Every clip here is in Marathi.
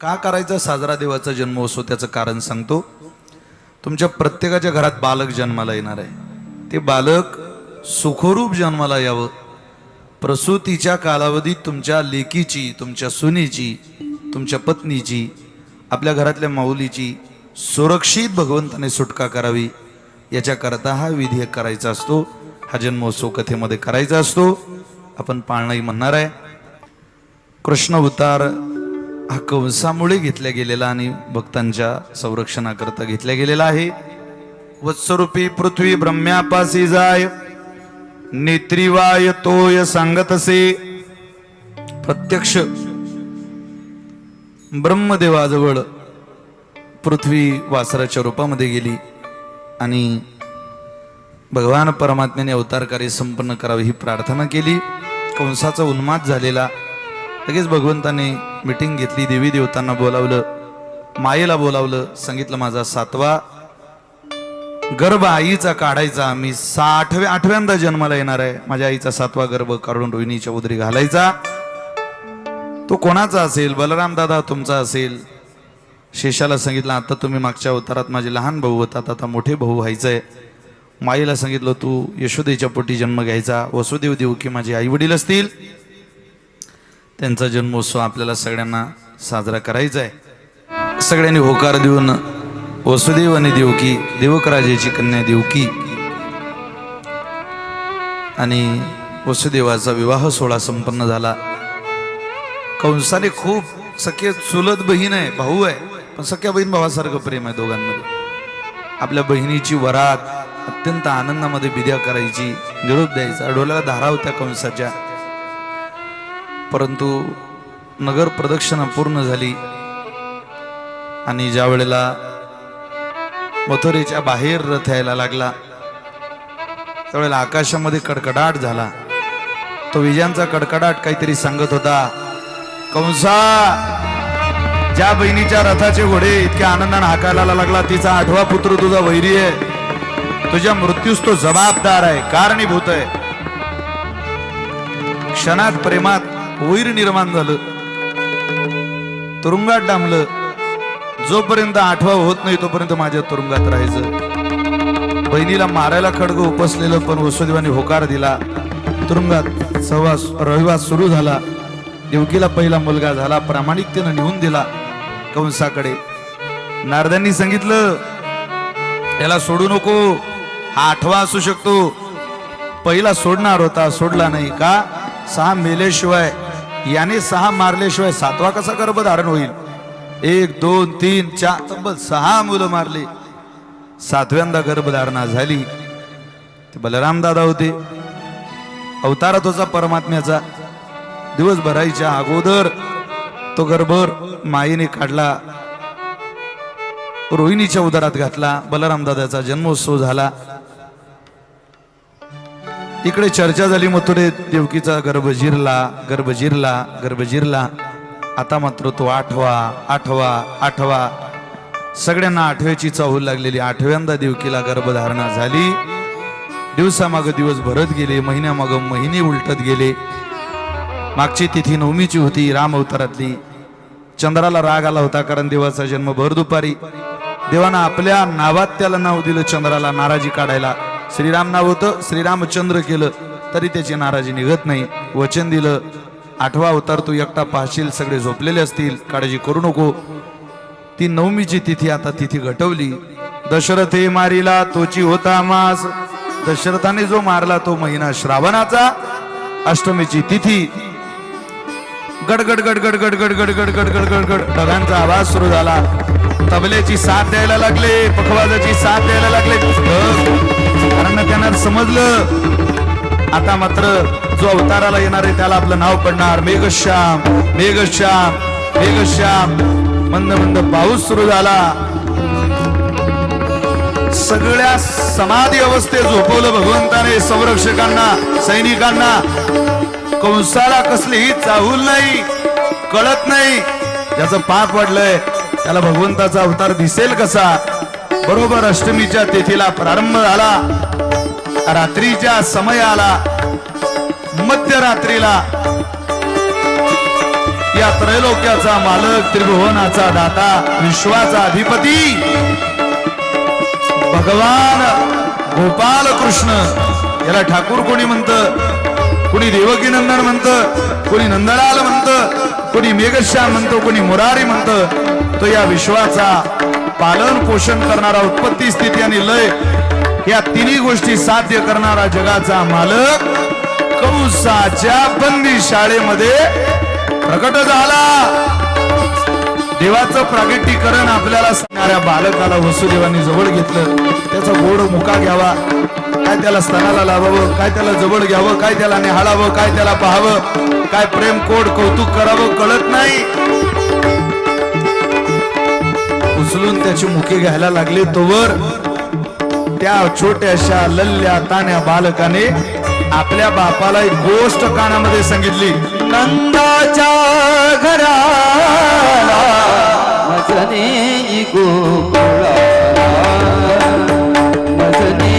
का करायचा साजरा देवाचा जन्मोत्सव त्याचं कारण सांगतो। तुमच्या प्रत्येकाच्या घरात बालक जन्माला येणार आहे। ते बालक सुखरूप जन्माला यावं। प्रसूतीच्या कालावधीत तुमच्या लेकीची, तुमच्या सुनेची, तुमच्या पत्नीची, आपल्या घरातल्या माऊलीची सुरक्षित भगवंताने सुटका करावी, याच्याकरता हा विधी करायचा असतो। हा जन्मोत्सव कथेमध्ये करायचा असतो। आपण पाळणाई म्हणणार आहे। कृष्ण अवतार हा कंसामुळे घेतला गेलेला आणि भक्तांच्या संरक्षणाकरता घेतला गेलेला आहे। वत्सरूपी पृथ्वी ब्रह्म्यापासी जाय, नेत्रीवाय तोय सांगतसे। प्रत्यक्ष ब्रह्मदेवाजवळ पृथ्वी वासराच्या रूपामध्ये गेली आणि भगवान परमात्म्याने अवतार कार्य संपन्न करावे ही प्रार्थना केली। कंसाचा उन्माद झालेला, लगेच भगवंताने मीटिंग घेतली, देवी देवतांना बोलावलं, मायेला बोलावलं, सांगितलं माझा 7वा गर्भ आईचा काढायचा, मी 8व्यांदा जन्माला येणार आहे, माझ्या आईचा 7वा गर्भ काढून रोहिणीच्या उदरी घालायचा। तो कोणाचा असेल? बलराम दादा तुमचा असेल। शेषाला सांगितलं आता तुम्ही मागच्या अवतारात माझे लहान भाऊ होतात, आता मोठे भाऊ व्हायचंय। माईला सांगितलं तू यशोदेच्या पोटी जन्म घ्यायचा। वसुदेव देवकी माझे आई वडील असतील, त्यांचा जन्मोत्सव आपल्याला सगळ्यांना साजरा करायचा आहे। सगळ्यांनी होकार देऊन वसुदेव आणि देवकी, देवकराजेची कन्या देवकी आणि वसुदेवाचा विवाह सोहळा संपन्न झाला। कंसाने खूप सख्य चुलत बहीण आहे, भाऊ आहे, पण सख्या बहीण भावासारखं प्रेम आहे दोघांमध्ये। आपल्या बहिणीची वरात अत्यंत आनंदामध्ये विद्या करायची, निरोप द्यायचा, डोळ्याला धारा होत्या कंसाच्या। परंतु नगर प्रदक्षिणा पूर्ण झाली आणि ज्या वेळेला मथुरेच्या बाहेर रथ यायला लागला, त्यावेळेला आकाशामध्ये कडकडाट झाला। तो विजांचा कडकडाट काहीतरी सांगत होता, कंसा ज्या बहिणीच्या रथाचे घोडे इतक्या आनंदाने हाकायला लागला, तिचा 8वा पुत्र तुझा वैरी आहे, तुझ्या मृत्यूस तो जबाबदार आहे, कारणीभूत आहे। क्षणात प्रेमात वैर निर्माण झालं, तुरुंगात डांबलं। जोपर्यंत 8वा होत नाही तोपर्यंत माझ्या तुरुंगात राहायचं। बहिणीला मारायला खड्ग उपसलेलं, पण वसुदेवाने होकार दिला। तुरुंगात रहिवास सुरू झाला। देवकीला पहिला मुलगा झाला, प्रामाणिकतेनं निघून दिला कंसाकडे। नारदांनी सांगितलं याला सोडू नको, हा 8वा असू शकतो। पहिला सोडणार होता, सोडला नाही का? 6 मेल्याशिवाय, याने 6 मारल्याशिवाय 7वा कसा गर्भधारण होईल? 1 2 3 4 तब्बल 6 मुलं मारली, 7व्यांदा गर्भधारणा झाली। ते बलराम दादा होते, अवतारात होता परमात्म्याचा। दिवस भरायच्या अगोदर तो गर्भ माईने काढला, रोहिणीच्या उदरात घातला। बलराम दादाचा जन्मोत्सव झाला। इकडे चर्चा झाली, मथुरेत देवकीचा गर्भ जिरला। आता मात्र तो 8वा सगळ्यांना 8व्याची चाहूल लागलेली। 8व्यांदा देवकीला गर्भधारणा झाली। दिवसामाग दिवस भरत गेले, महिन्यामाग महिने उलटत गेले। मागची तिथी 9मीची होती, राम अवतारातली। चंद्राला राग आला होता, कारण देवाचा जन्म भर दुपारी। देवानं आपल्या नावात त्याला नाव दिलं चंद्राला, नाराजी काढायला। श्रीराम नाव होतं, श्रीरामचंद्र केलं तरी त्याची नाराजी निघत नाही। वचन दिलं 8वा अवतार तू एकटा पाहशील, सगळे झोपलेले असतील, काळजी करू नको। ती 9मीची तिथी आता तिथी घटवली। दशरथे मारिला तोची होता मास, दशरथाने जो मारला तो महिना श्रावणाचा। अष्टमीची तिथी गडगड गडगड गडगड गडगड गडगड गडगड ढगांचा आवाज सुरू झाला। तबल्याची साथ द्यायला लागले, पखवाजाची साथ द्यायला लागले, कारण त्यांना समजलं आता मात्र जो अवताराला येणार आहे त्याला आपलं नाव पडणार। मेघश्याम मेघश्याम मेघश्याम। मंद मंद पाऊस सुरू झाला। सगळ्या समाधी अवस्थेत झोपवलं भगवंताने संरक्षकांना, सैनिकांना। कंसाला कसलीही चाहूल नाही, कळत नाही ज्याचं पाप वाढलंय त्याला भगवंताचा अवतार दिसेल कसा। बरोबर अष्टमीच्या तिथीला प्रारंभ झाला। रात्रीच्या समयाला, मध्यरात्रीला या त्रैलोक्याचा मालक, त्रिभुवनाचा दाता, विश्वाचा अधिपती भगवान गोपाल कृष्ण, याला ठाकूर कोणी म्हणतं, कोणी देवकी नंदन म्हणतं, कोणी नंदलाल म्हणतं, कोणी मेघश्याम म्हणतो, कोणी मुरारी म्हणतं. तो या विश्वाचा पालन पोषण करणारा, उत्पत्ती स्थिती आणि लय या तिन्ही गोष्टी साध्य करणारा जगाचा मालक कंसाच्या बंदी शाळेमध्ये प्रकट झाला. देवाचं प्रागट्यीकरण आपल्याला सांगणाऱ्या बालकाला वसुदेवांनी जवळ घेतलं. त्याचा गोड मुका घ्यावा, काय त्याला स्तनाला लावावं, काय त्याला जवळ घ्यावं, काय त्याला निहाळावं, काय त्याला पाहावं, काय प्रेम कोड कौतुक करावं कळत नाही. उचलून त्याची मुके घ्यायला लागले तोवर त्या छोट्याशा लल्ल्या तान्या बालकाने आपल्या बापाला एक गोष्ट कानामध्ये सांगितली. नंदाच्या घराला मजने गोकुळा, मजने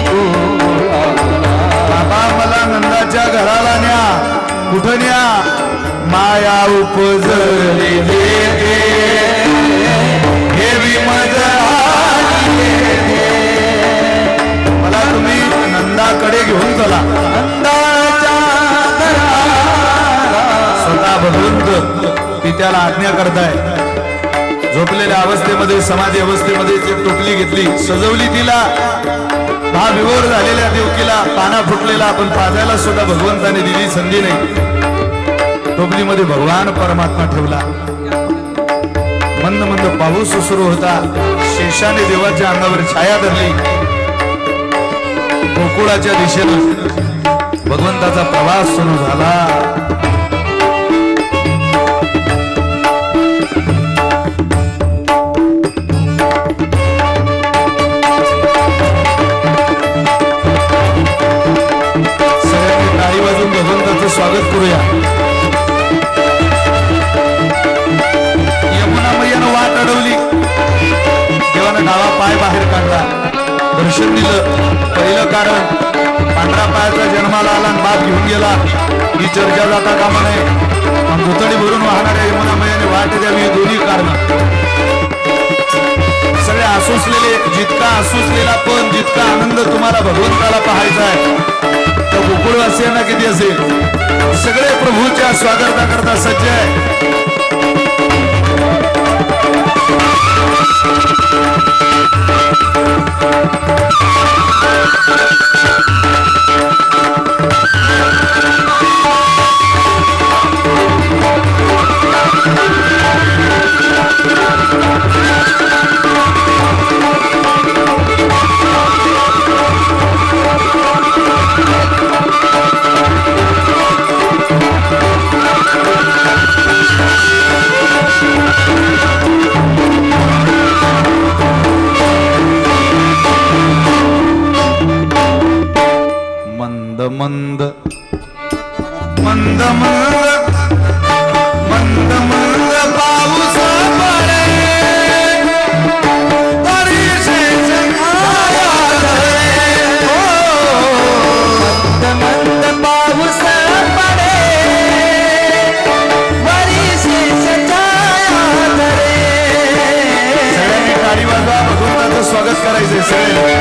गोकुळा. बाबा मला नंदाच्या घराला न्या. कुठं न्या? माया उपजले मला तुम्ही नंदाकडे घेऊन चला. नंदाच्या घराला स्वतः भगवंत पित्याला आज्ञा करताय. झोपलेल्या अवस्थेमध्ये, समाधी अवस्थेमध्ये एक टोपली घेतली, सजवली तिला. भाव विभोर झालेल्या देवकीला पाना फुटलेला आपण पाजायला सुद्धा भगवंताने दिली संधी नाही. टोपलीमध्ये भगवान परमात्मा ठेवला. मंद मंद पाऊस सुरू होता. शेषाने देवाच्या अंगावर छाया धरली. गोकुळाच्या दिशेनं भगवंताचा प्रवास सुरू झाला. सगळ्यांनी टाळी वाजवून भगवंताचं स्वागत करूया. यमुना मैयानं वाट अडवली. देवानं डावा पाय बाहेर काढला, दर्शन दिलं. पहिलं कारण पांढऱ्या पायाचा जन्माला आला आणि बाप घेऊन गेला ही चर्चा जाता कामा नये. भुतडी भरून वाहणाऱ्या यमुना मैयाने वाट द्यावी, ही दोन्ही कारण. सगळे आसुसलेले, जितका आसुसलेला पण जितका आनंद तुम्हाला भगवंताला पाहायचा आहे तर गोकुळवासियांना किती असेल. सगळे प्रभूच्या स्वागताकरता सज्ज आहे. मंद मंद मंद मंद मंद पाऊस पडे, परिशेष छाया धरे. मंद मंद पाऊस पडे, परिशेष छाया धरे. सगळ्यांनी टाळी वाजवा, भगवंताचं स्वागत करायचंय सगळे.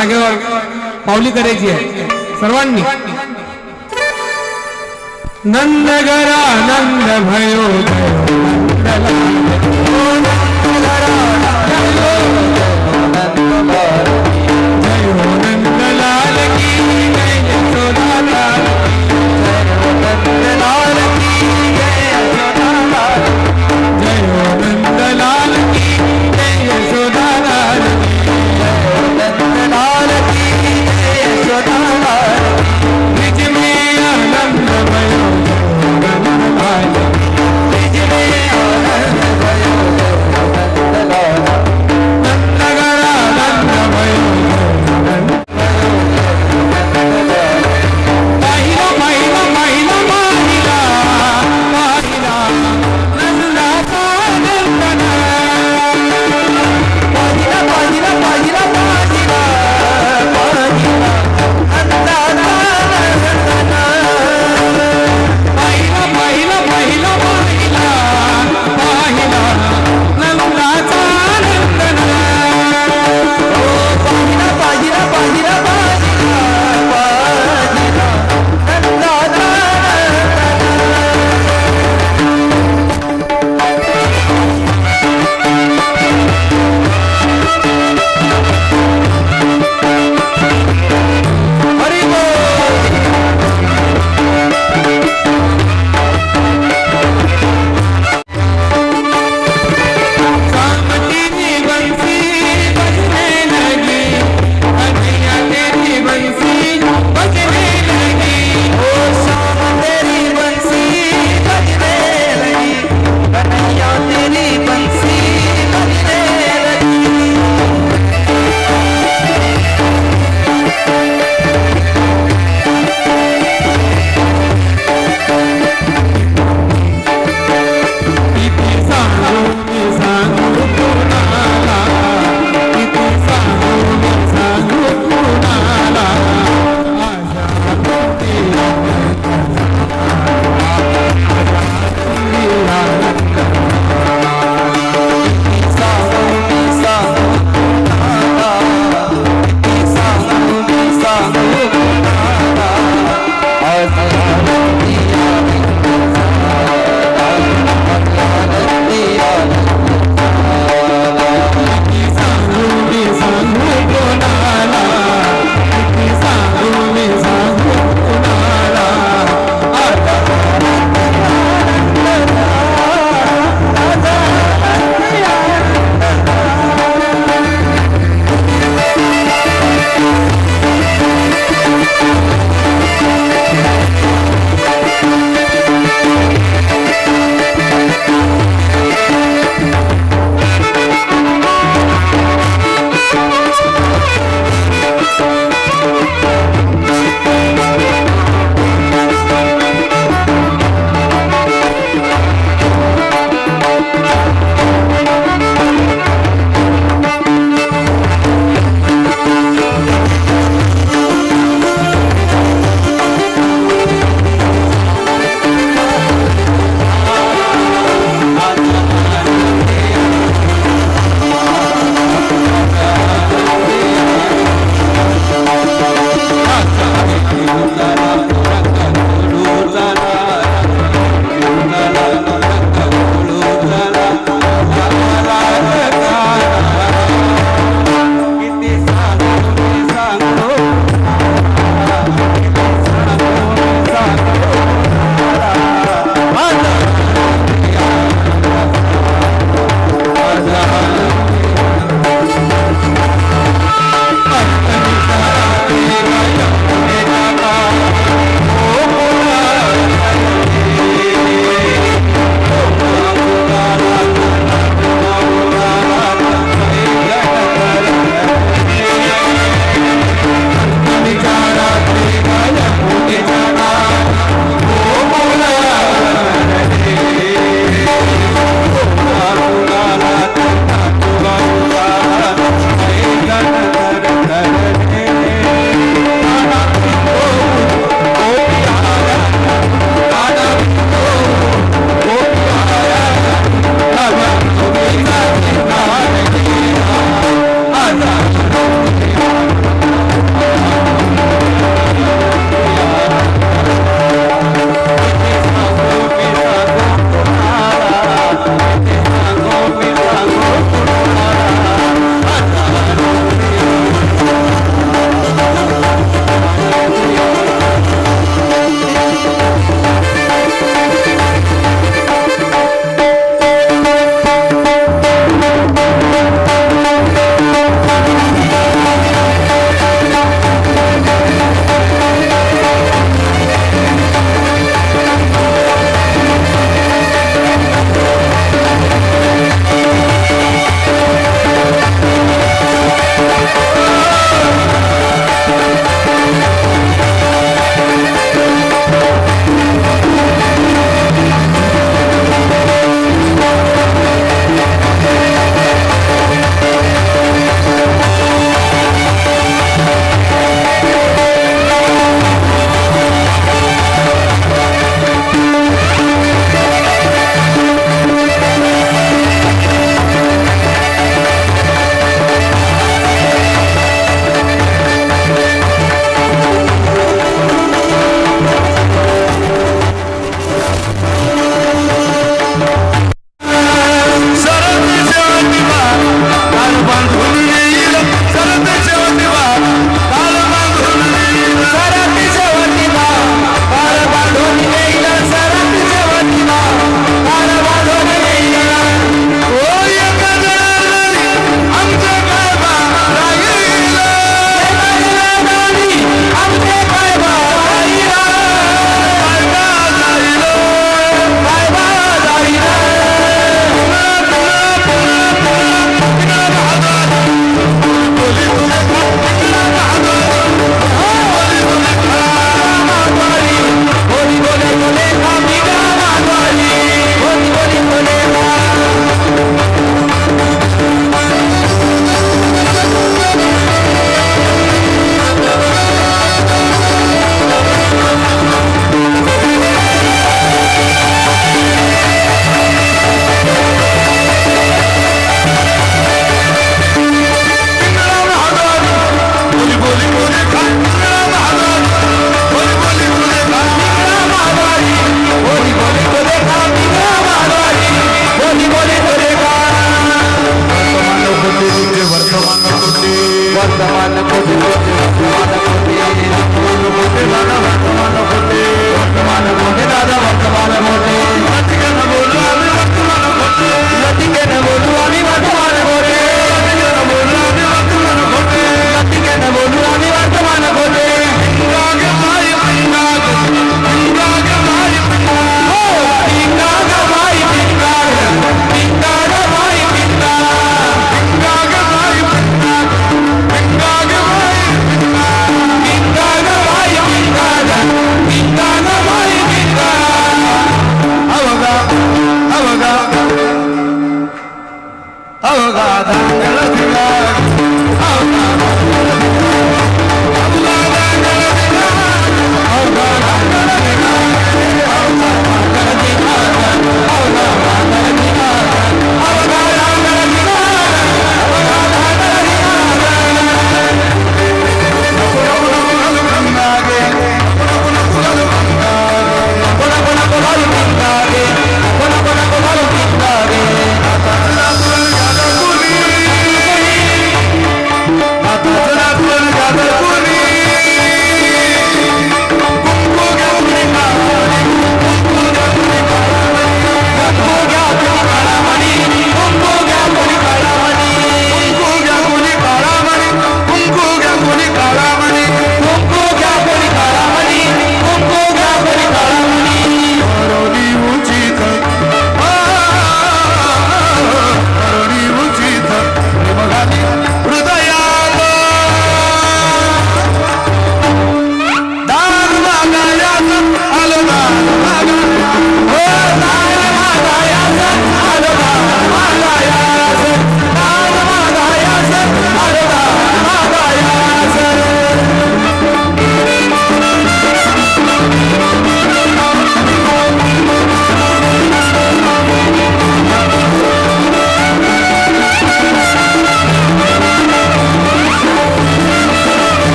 जागेवर पावली करायची आहे सर्वांनी. नंद घरा नंद भयो भयो जयो नंदलाल की जय यशोदा लाल नंदलाल की जय यशोदा लाल जयो नंदलाल की जय यशोदा लाल नंदलाल की जय यशोदा लाल निज में आनंद भयो नंदलाल निज में आनंद भयो नंदलाल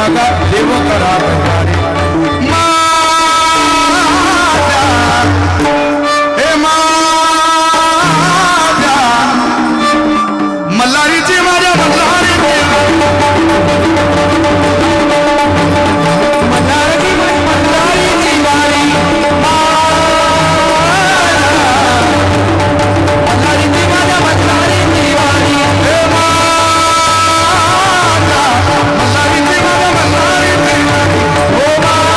लागा देव करा भंडारी माझ्या हे माझ्या मल्हारीची माझ्या मल्हारी मल्हारीची वारी मल्हारीची माझ्या मल्हारीची वारी हे माझ्या मल्हारीची माझ्या मल्हारीची हो माझ्या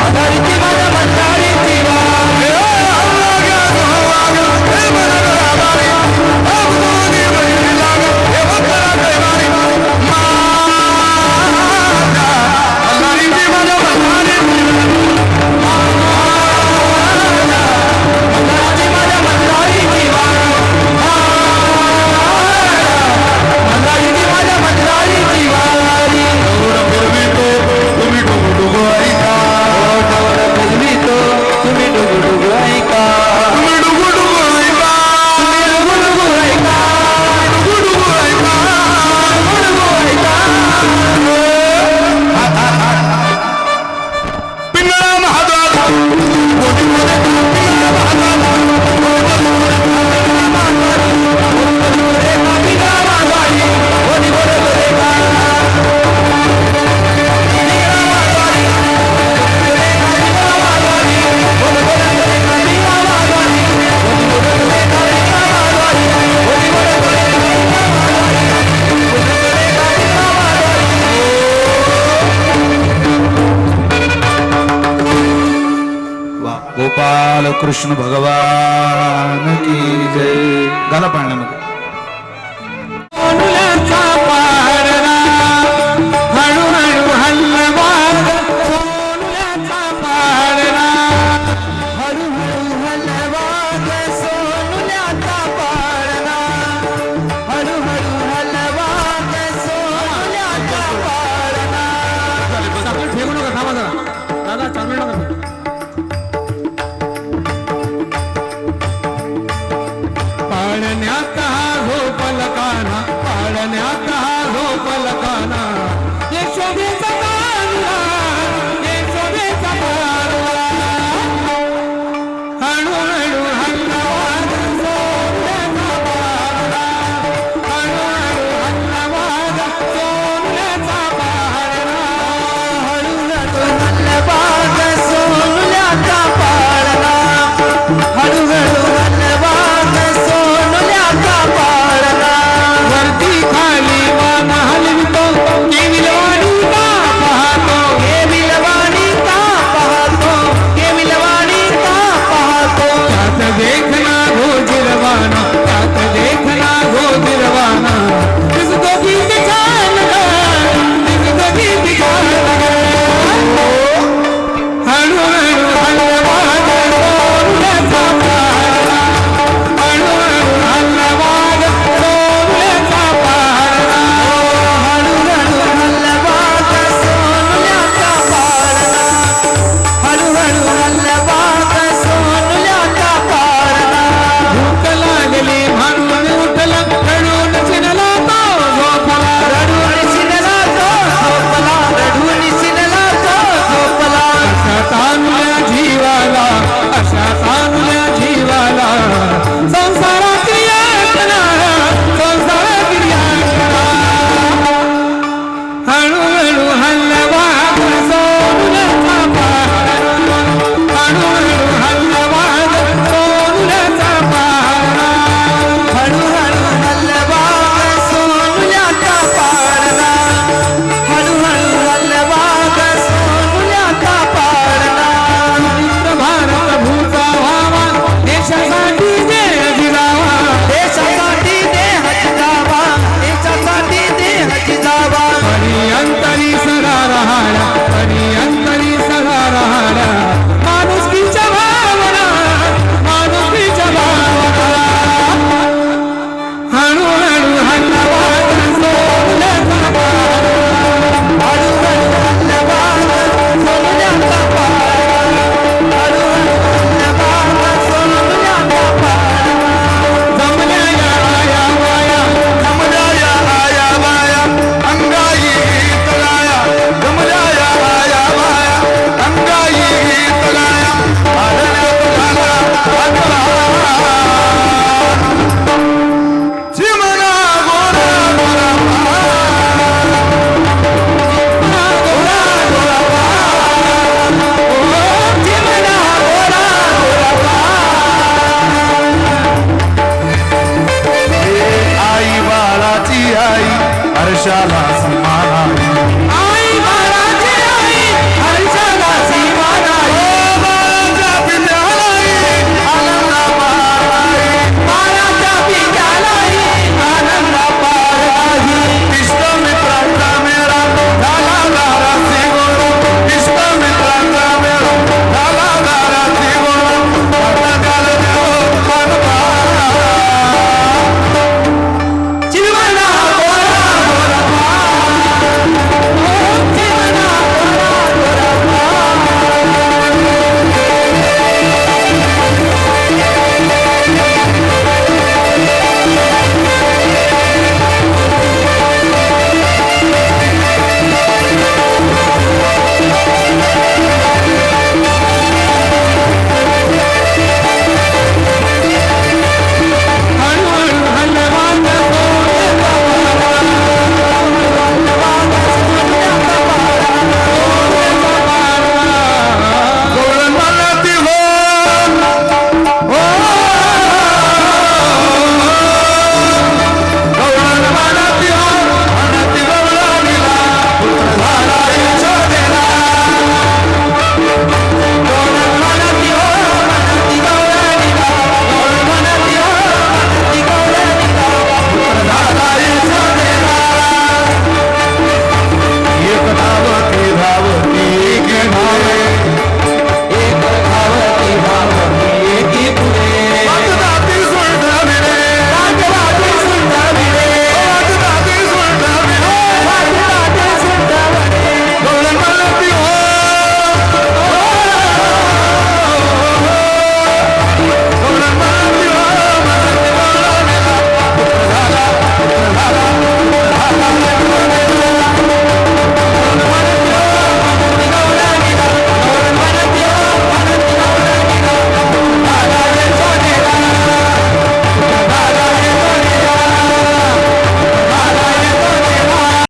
मल्हारीची माझ्या मल्हारीची वारी गोपाल कृष्ण भगवान की जय. घाला पाण्यामध्ये